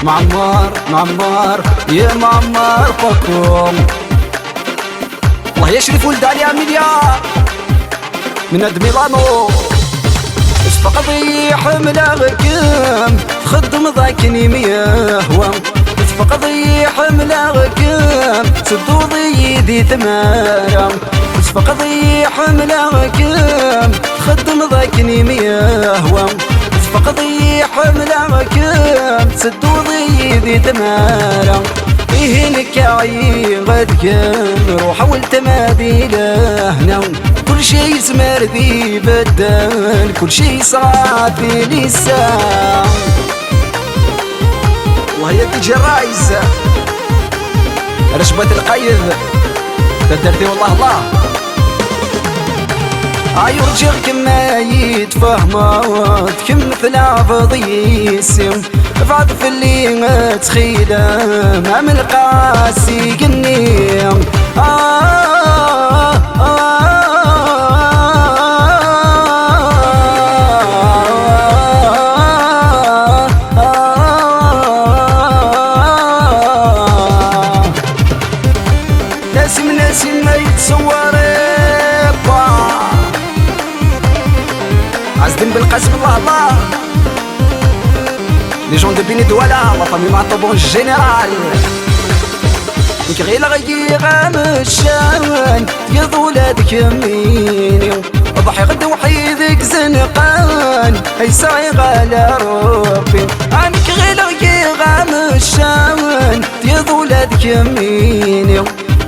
معمر يا معمر فكم الله يشرف ولد علي أميليا من عند ميلانو اشفق ضيح ملاغكم خدم ضاكني ميهوى اشفق ضيح ملاغكم سدو ضيدي ثمارة اشفق ضيح ملاغكم خدم ضاكني ميهوى اشفق ضيح ملاغكم سدو ضيدي ثمارة إهنك عيغتكم روح والتمادي لهنا كل شي سمر ذي بدل كل شي صعد في لسان وهي تجي الرايز رشبة القيد تدرتي والله الله عيرجع كما يتفهمات كم مثل عفضيسم بعد في اللي تخيله ما من القاسي قنيم ناسي ما يتصور عزدن بالقسم الله لي جون دو بيني دوالا لا فامي مع طوبون جينيرال غير غير مشان يض ولادك يميني اضحي غد وحيدك زنقان اي سعي على ربي عنك غير مشان يض ولادك يميني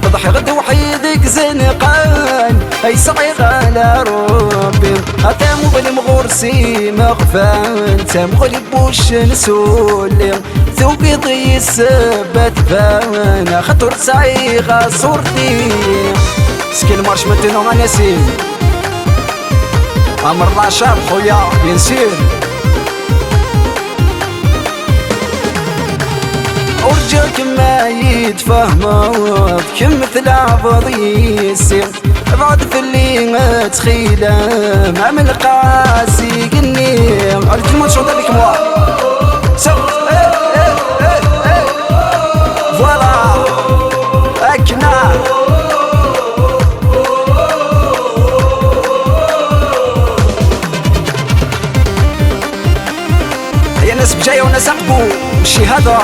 اضحي غد وحيدك زنقان اي سعي على ربي اتام بالمغرسي مغفان تام غلي بوش نسولي ثوبي ضي السبت فانا خطر سعيغة صورتي سكين مارش متنو ما نسيم امر الله شاب خويا ينسير ورجاك ما يتفهموا كم مثل عفضيسي بعد في اللي تخيله ما من القاسي قنيم عليك ما تشوط عليك موا سو فوالا اكنا هي ناس بجايه وناس عقبو مشي هذا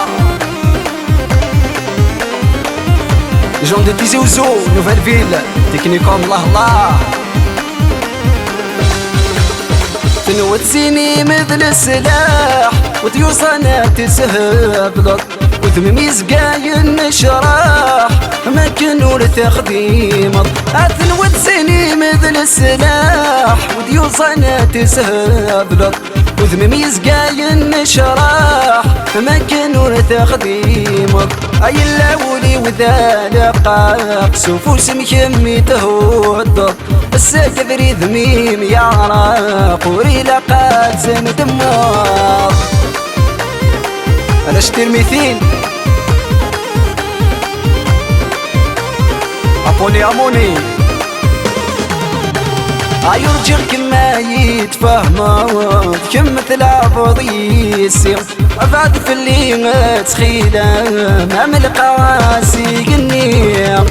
جون دو تيزي وزو نوفال فيل تكنيكوم الله تنوت سيني مثل السلاح وتيوصنا تسهبلط وثميز قاين نشراح ما كانوا لتخديم تنوت سيني مثل السلاح وتيوصنا تسهبلط وثميز قاين نشراح ما كانوا لتخديم اي الاولي وذا لقاق سوفوس مكمي تهود الساق ذري ذميم يعرق وري لقات زين دمار انا اشتري الميثين اموني عيرجع كما يتفهموا كم مثل عفضيسي بعد في اللي تخيله ما من القواسي قنيم